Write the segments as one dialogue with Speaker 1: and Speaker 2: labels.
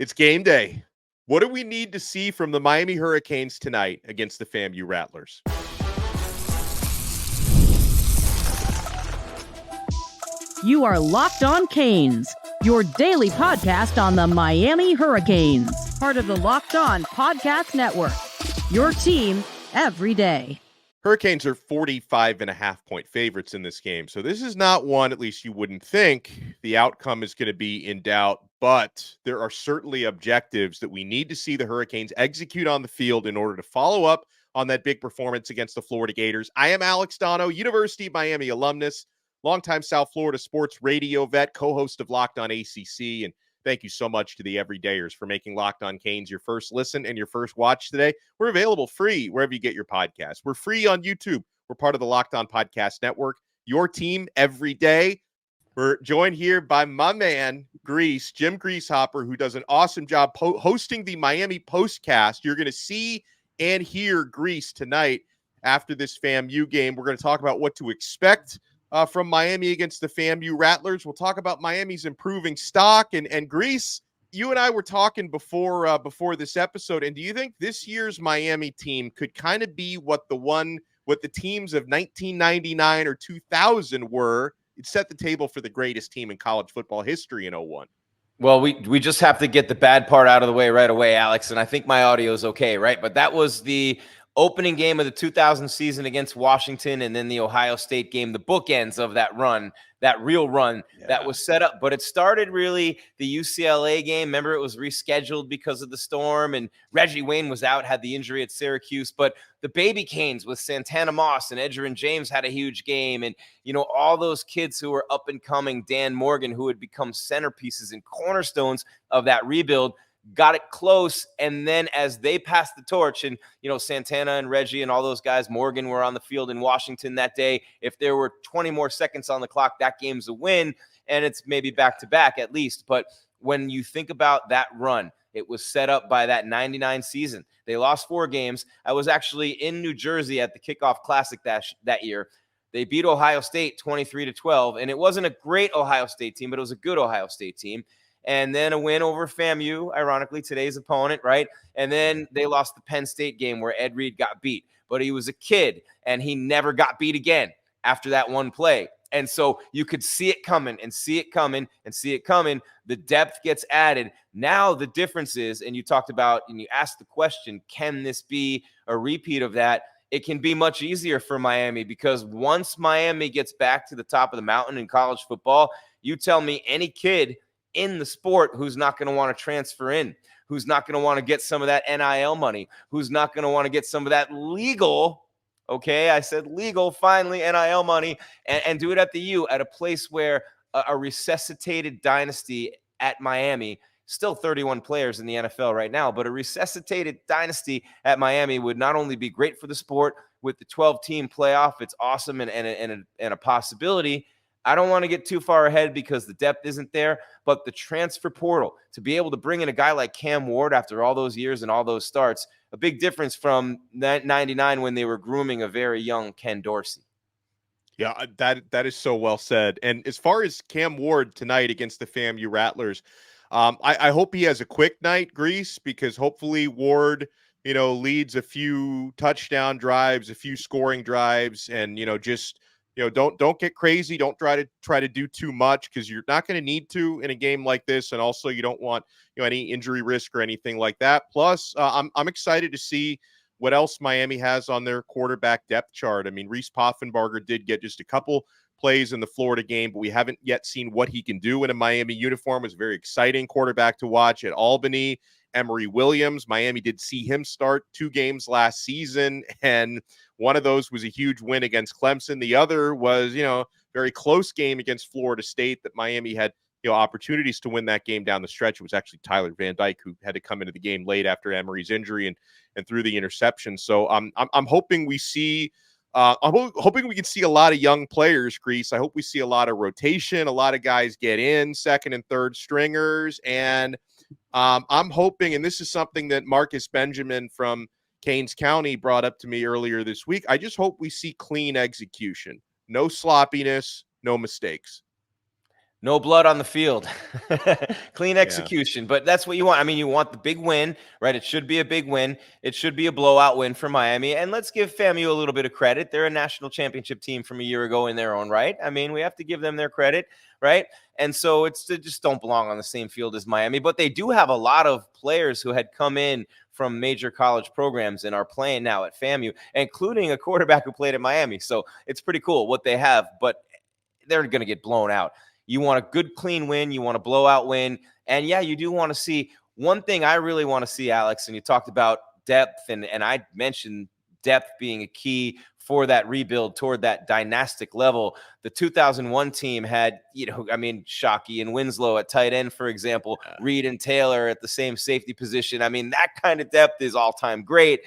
Speaker 1: It's game day. What do we need to see from the Miami Hurricanes tonight against the FAMU Rattlers?
Speaker 2: You are Locked On Canes, your daily podcast on the Miami Hurricanes, part of the Locked On Podcast Network, your team every day.
Speaker 1: Hurricanes are 45.5-point favorites in this game. So this is not one, at least you wouldn't think, the outcome is going to be in doubt. But there are certainly objectives that we need to see the Hurricanes execute on the field in order to follow up on that big performance against the Florida Gators. I am Alex Donno, University of Miami alumnus, longtime South Florida sports radio vet, co-host of Locked On ACC, and thank you so much to the everydayers for making Locked On Canes your first listen and your first watch today. We're available free wherever you get your podcasts. We're free on YouTube. We're part of the Locked On Podcast Network, your team every day. We're joined here by my man, Jim Grieshaber, who does an awesome job hosting the Miami Postcast. You're going to see and hear Grease tonight after this FAMU game. We're going to talk about what to expect from Miami against the FAMU Rattlers. We'll talk about Miami's improving stock. And Grease, you and I were talking before this episode, and do you think this year's Miami team could kind of be what the teams of 1999 or 2000 were? It set the table for the greatest team in college football history in 01.
Speaker 3: Well, we just have to get the bad part out of the way right away, Alex, and I think my audio is okay, right? But that was the opening game of the 2000 season against Washington, and then the Ohio State game, the bookends of that run, that real run that was set up. But it started really the UCLA game. Remember, it was rescheduled because of the storm, and Reggie Wayne was out, had the injury at Syracuse. But the baby Canes with Santana Moss and Edgerrin James had a huge game. And, you know, all those kids who were up and coming, Dan Morgan, who had become centerpieces and cornerstones of that rebuild, got it close. And then as they passed the torch, and, you know, Santana and Reggie and all those guys, Morgan, were on the field in Washington that day. If there were 20 more seconds on the clock, that game's a win, and it's maybe back to back at least. But when you think about that run, it was set up by that 99 season. They lost 4 games. I was actually in New Jersey at the Kickoff Classic that year. They beat Ohio State 23-12, and it wasn't a great Ohio State team, but it was a good Ohio State team. And then a win over FAMU, ironically, today's opponent, right? And then they lost the Penn State game where Ed Reed got beat. But he was a kid, and he never got beat again after that one play. And so you could see it coming and see it coming and see it coming. The depth gets added. Now the difference is, and you talked about, and you asked the question, can this be a repeat of that? It can be much easier for Miami, because once Miami gets back to the top of the mountain in college football, you tell me any kid in the sport who's not going to want to transfer in, who's not going to want to get some of that NIL money, who's not going to want to get some of that legal, okay, I said legal, finally, NIL money, and do it at the U, at a place where a resuscitated dynasty at Miami, still 31 players in the NFL right now, but a resuscitated dynasty at Miami would not only be great for the sport with the 12-team playoff, it's awesome and a possibility. I don't want to get too far ahead because the depth isn't there, but the transfer portal, to be able to bring in a guy like Cam Ward after all those years and all those starts, a big difference from 99 when they were grooming a very young Ken Dorsey.
Speaker 1: Yeah, that is so well said. And as far as Cam Ward tonight against the FAMU Rattlers, I hope he has a quick night, Grease, because hopefully Ward, you know, leads a few touchdown drives, a few scoring drives, and, you know, just, you know, don't get crazy. Don't try to do too much, because you're not going to need to in a game like this. And also you don't want, you know, any injury risk or anything like that. Plus, I'm excited to see what else Miami has on their quarterback depth chart. I mean, Reese Poffenbarger did get just a couple plays in the Florida game, but we haven't yet seen what he can do in a Miami uniform. It was a very exciting quarterback to watch at Albany. Emory Williams, Miami did see him start 2 games last season, and one of those was a huge win against Clemson. The other was, you know, very close game against Florida State that Miami had, you know, opportunities to win that game down the stretch. It was actually Tyler Van Dyke who had to come into the game late after Emory's injury and threw the interception. So I'm hoping we see I'm hoping we can see a lot of young players, Grease. I hope we see a lot of rotation, a lot of guys get in, second and third stringers, and I'm hoping, and this is something that Marcus Benjamin from Canes County brought up to me earlier this week, I just hope we see clean execution. No sloppiness, no mistakes.
Speaker 3: No blood on the field. Clean execution. But that's what you want. I mean, you want the big win, right? It should be a big win. It should be a blowout win for Miami. And let's give FAMU a little bit of credit. They're a national championship team from a year ago in their own right. I mean, we have to give them their credit, right? And so they just don't belong on the same field as Miami. But they do have a lot of players who had come in from major college programs and are playing now at FAMU, including a quarterback who played at Miami. So it's pretty cool what they have, but they're going to get blown out. You want a good, clean win. You want a blowout win. And yeah, you do want to see one thing I really want to see, Alex, and you talked about depth, and I mentioned depth being a key for that rebuild toward that dynastic level. The 2001 team had, Shockey and Winslow at tight end, for example, Reed and Taylor at the same safety position. I mean, that kind of depth is all-time great.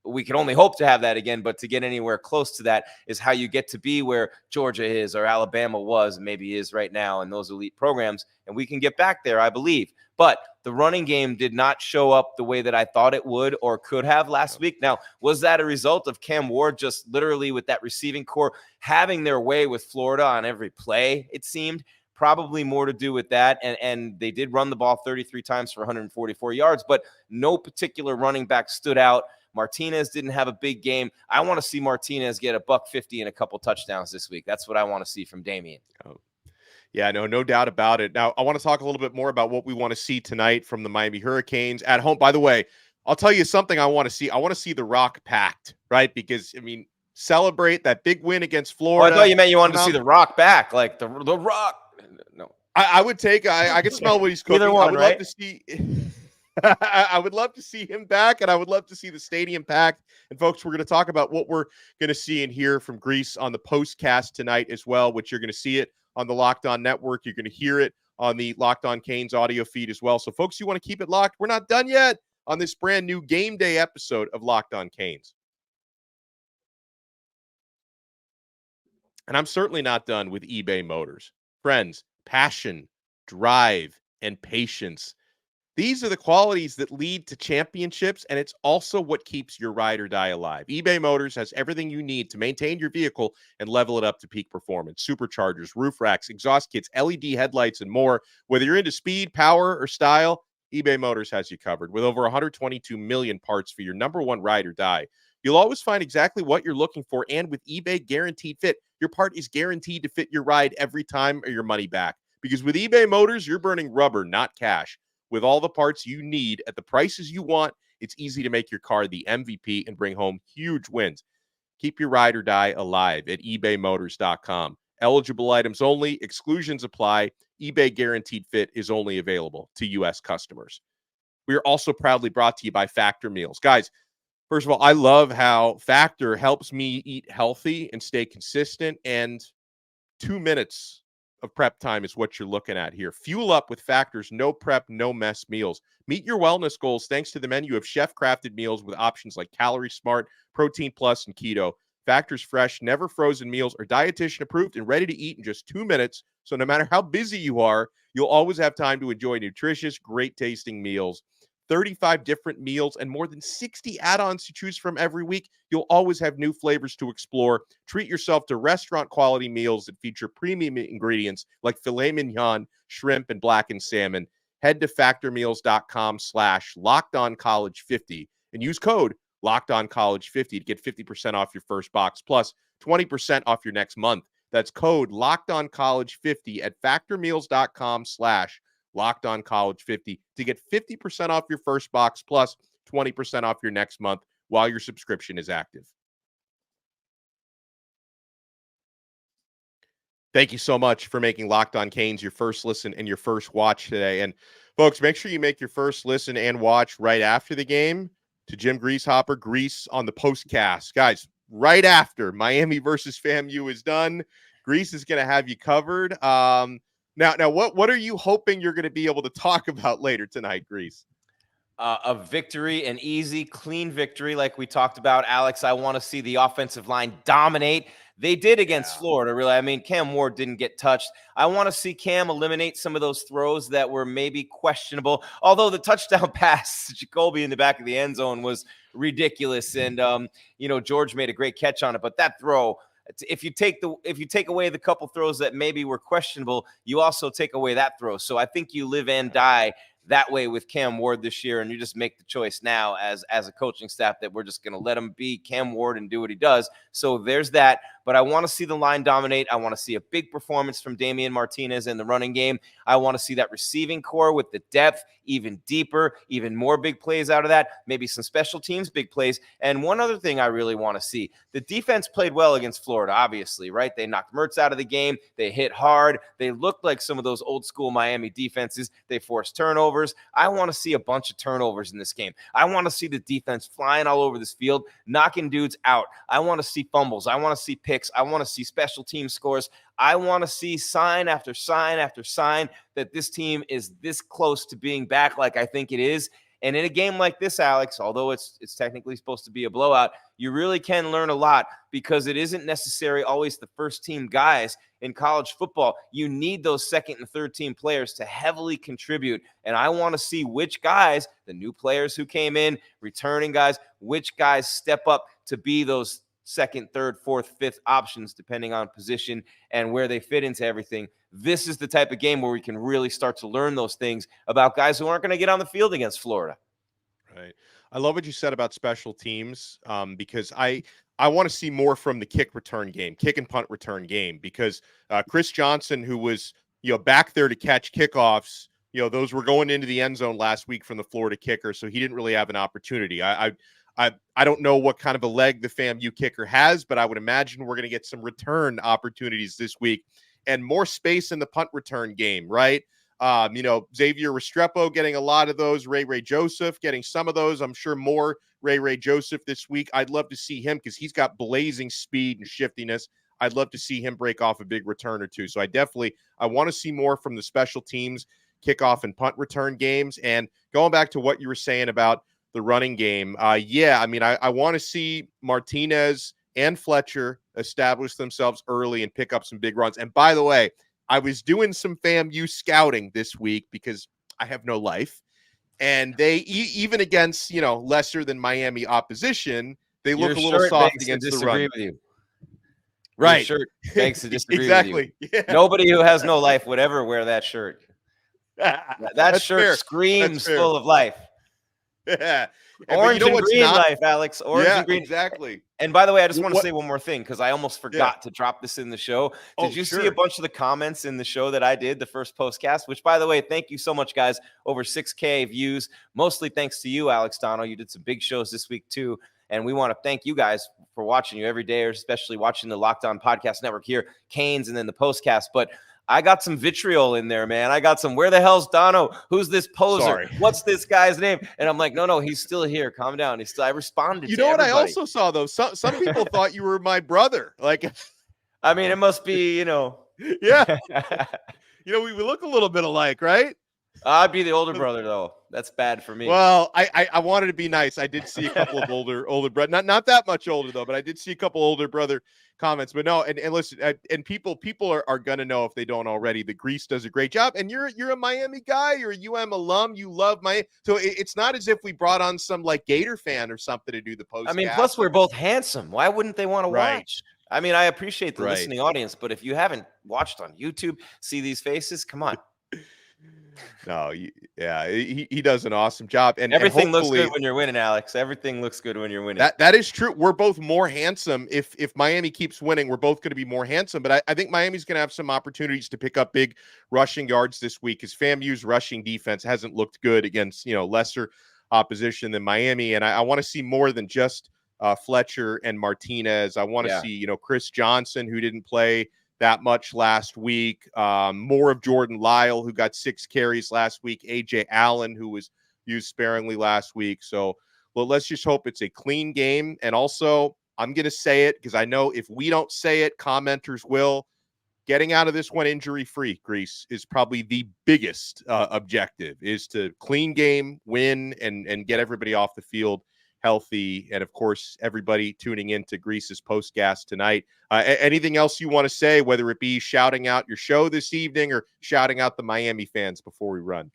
Speaker 3: We can only hope to have that again, but to get anywhere close to that is how you get to be where Georgia is or Alabama was, maybe is right now in those elite programs. And we can get back there, I believe. But the running game did not show up the way that I thought it would or could have last week. Now, was that a result of Cam Ward just literally with that receiving core having their way with Florida on every play, it seemed? Probably more to do with that. And they did run the ball 33 times for 144 yards, but no particular running back stood out. Martinez didn't have a big game. I want to see Martinez get $150 and a couple touchdowns this week. That's what I want to see from Damian.
Speaker 1: Oh. Yeah, no doubt about it. Now, I want to talk a little bit more about what we want to see tonight from the Miami Hurricanes at home. By the way, I'll tell you something I want to see. I want to see the Rock packed, right? Because, celebrate that big win against Florida.
Speaker 3: I thought you meant you wanted to see the Rock back, like the Rock. No.
Speaker 1: I would take, I could smell what he's cooking.
Speaker 3: Either one,
Speaker 1: I would love to see... I would love to see him back, and I would love to see the stadium packed. And folks, we're going to talk about what we're going to see and hear from Grease on the Postcast tonight as well, which you're going to see it on the Locked On Network. You're going to hear it on the Locked On Canes audio feed as well. So folks, you want to keep it locked. We're not done yet on this brand new game day episode of Locked On Canes. And I'm certainly not done with eBay Motors. Friends, passion, drive, and patience. These are the qualities that lead to championships, and it's also what keeps your ride or die alive. eBay Motors has everything you need to maintain your vehicle and level it up to peak performance. Superchargers, roof racks, exhaust kits, LED headlights, and more. Whether you're into speed, power, or style, eBay Motors has you covered. With over 122 million parts for your number one ride or die, you'll always find exactly what you're looking for, and with eBay Guaranteed Fit, your part is guaranteed to fit your ride every time or your money back. Because with eBay Motors, you're burning rubber, not cash. With all the parts you need at the prices you want, it's easy to make your car the MVP and bring home huge wins. Keep your ride or die alive at ebaymotors.com. Eligible items only. Exclusions apply. eBay Guaranteed Fit is only available to U.S. customers. We are also proudly brought to you by Factor Meals. Guys, first of all, I love how Factor helps me eat healthy and stay consistent, and 2 minutes of prep time is what you're looking at here. Fuel up with Factor's no prep, no mess meals. Meet your wellness goals thanks to the menu of chef-crafted meals with options like Calorie Smart, Protein Plus, and Keto. Factor's fresh, never frozen meals are dietitian approved and ready to eat in just 2 minutes. So no matter how busy you are, you'll always have time to enjoy nutritious, great tasting meals. 35 different meals and more than 60 add-ons to choose from every week. You'll always have new flavors to explore. Treat yourself to restaurant quality meals that feature premium ingredients like filet mignon, shrimp, and blackened salmon. Head to factormeals.com/LockedOnCollege50 and use code LockedOnCollege50 to get 50% off your first box plus 20% off your next month. That's code LockedOnCollege50 at factormeals.com/LockedOnCollege50 to get 50% off your first box plus 20% off your next month while your subscription is active. Thank you so much for making Locked On Canes your first listen and your first watch today. And folks, make sure you make your first listen and watch right after the game to Jim Grieshaber, Grease on the Postcast. Guys, right after Miami versus FAMU is done, Grease is going to have you covered. Now, what are you hoping you're going to be able to talk about later tonight, Grease?
Speaker 3: A victory, an easy, clean victory like we talked about, Alex. I want to see the offensive line dominate. They did against Florida, really. I mean, Cam Ward didn't get touched. I want to see Cam eliminate some of those throws that were maybe questionable, although the touchdown pass to Jacoby in the back of the end zone was ridiculous. And, George made a great catch on it, but that throw, If you take away the couple throws that maybe were questionable, you also take away that throw. So I think you live and die that way with Cam Ward this year, and you just make the choice now as a coaching staff that we're just going to let him be Cam Ward and do what he does. So there's that. But I want to see the line dominate. I want to see a big performance from Damian Martinez in the running game. I want to see that receiving core with the depth even deeper, even more big plays out of that, maybe some special teams big plays. And one other thing I really want to see, the defense played well against Florida, obviously, right? They knocked Mertz out of the game. They hit hard. They looked like some of those old school Miami defenses. They forced turnovers. I want to see a bunch of turnovers in this game. I want to see the defense flying all over this field, knocking dudes out. I want to see fumbles. I want to see picks. I want to see special team scores. I want to see sign after sign after sign that this team is this close to being back like I think it is. And in a game like this, Alex, although it's technically supposed to be a blowout, you really can learn a lot because it isn't necessarily always the first team guys in college football. You need those second and third team players to heavily contribute. And I want to see which guys, the new players who came in, returning guys, which guys step up to be those second, third, fourth, fifth options, depending on position and where they fit into everything. This is the type of game where we can really start to learn those things about guys who aren't going to get on the field against Florida.
Speaker 1: Right. I love what you said about special teams because I want to see more from the kick and punt return game, because Chris Johnson, who was, back there to catch kickoffs, those were going into the end zone last week from the Florida kicker. So he didn't really have an opportunity. I don't know what kind of a leg the FAMU kicker has, but I would imagine we're going to get some return opportunities this week and more space in the punt return game, right? Xavier Restrepo getting a lot of those, Ray Joseph getting some of those. I'm sure more Ray Joseph this week. I'd love to see him because he's got blazing speed and shiftiness. I'd love to see him break off a big return or two. So I want to see more from the special teams, kickoff and punt return games. And going back to what you were saying about the running game. I want to see Martinez and Fletcher establish themselves early and pick up some big runs. And by the way, I was doing some FAMU scouting this week because I have no life. And they, even against, lesser than Miami opposition, they look a little soft against the run.
Speaker 3: With you.
Speaker 1: Right.
Speaker 3: Your shirt begs to disagree
Speaker 1: exactly.
Speaker 3: with you.
Speaker 1: Yeah.
Speaker 3: Nobody who has no life would ever wear that shirt. That shirt
Speaker 1: fair.
Speaker 3: Screams full of life.
Speaker 1: Yeah.
Speaker 3: Orange and green life, Alex. Orange and green.
Speaker 1: Exactly.
Speaker 3: And by the way, I just want to say one more thing because I almost forgot to drop this in the show. Did you
Speaker 1: sure.
Speaker 3: see a bunch of the comments in the show that I did, the first postcast, which, by the way, thank you so much, guys. Over 6K views, mostly thanks to you, Alex Donno. You did some big shows this week, too. And we want to thank you guys for watching you every day, or especially watching the Locked On Podcast Network here, Canes, and then the postcast. But I got some vitriol in there, man. I got some, where the hell's Donno? Who's this poser?
Speaker 1: Sorry.
Speaker 3: What's this guy's name? And I'm like, no, he's still here. Calm down. I responded to
Speaker 1: what
Speaker 3: everybody.
Speaker 1: I also saw, though? Some people thought you were my brother. Like,
Speaker 3: I mean, it must be,
Speaker 1: Yeah. We look a little bit alike, right?
Speaker 3: I'd be the older brother, though. That's bad for me.
Speaker 1: Well, I wanted to be nice. I did see a couple of older brother, not that much older though, but I did see a couple older brother comments. But no, and listen, and people are gonna know if they don't already. The Grease does a great job, and you're a Miami guy, you're a UM alum, you love Miami, so it's not as if we brought on some like Gator fan or something to do the post.
Speaker 3: I mean, plus we're both handsome. Why wouldn't they want to watch? I mean, I appreciate the listening audience, but if you haven't watched on YouTube, see these faces, come on.
Speaker 1: No, he does an awesome job, and
Speaker 3: everything looks good when you're winning, Alex. Everything looks good when you're winning.
Speaker 1: That is true. We're both more handsome. If Miami keeps winning, we're both going to be more handsome. But I think Miami's going to have some opportunities to pick up big rushing yards this week, because FAMU's rushing defense hasn't looked good against lesser opposition than Miami, and I want to see more than just Fletcher and Martinez. I want to see Chris Johnson, who didn't play that much last week. More of Jordan Lyle, who got 6 carries last week. AJ Allen, who was used sparingly last week. So, well, let's just hope it's a clean game. And also, I'm going to say it because I know if we don't say it, commenters will. Getting out of this one injury-free, Grease, is probably the biggest objective, is to clean game, win, and get everybody off the field healthy. And of course, everybody tuning in to Grease's Postcast tonight. Anything else you want to say, whether it be shouting out your show this evening or shouting out the Miami fans before we run?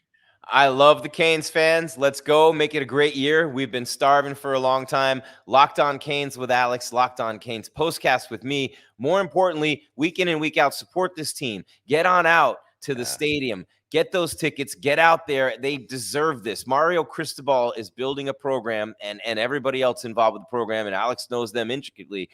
Speaker 3: I love the Canes fans. Let's go. Make it a great year. We've been starving for a long time. Locked on Canes with Alex, Locked on Canes Postcast with me. More importantly, week in and week out, support this team. Get on out to the stadium. Get those tickets. Get out there. They deserve this. Mario Cristobal is building a program, and everybody else involved with the program, and Alex knows them intricately.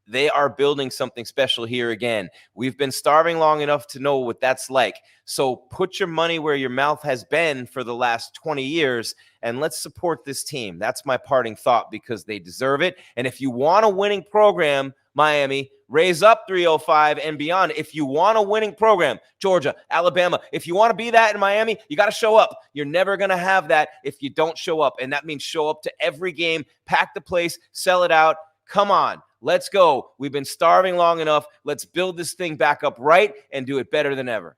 Speaker 3: They are building something special here again. We've been starving long enough to know what that's like. So put your money where your mouth has been for the last 20 years, and let's support this team. That's my parting thought, because they deserve it. And if you want a winning program, Miami, raise up 305 and beyond. If you want a winning program, Georgia, Alabama, if you want to be that in Miami, you got to show up. You're never going to have that if you don't show up. And that means show up to every game, pack the place, sell it out. Come on. Let's go. We've been starving long enough. Let's build this thing back up right and do it better than ever.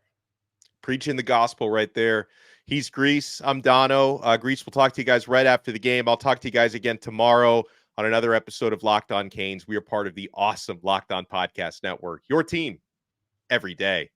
Speaker 1: Preaching the gospel right there. He's Grease. I'm Donno. Grease, we'll talk to you guys right after the game. I'll talk to you guys again tomorrow on another episode of Locked on Canes. We are part of the awesome Locked on Podcast Network. Your team every day.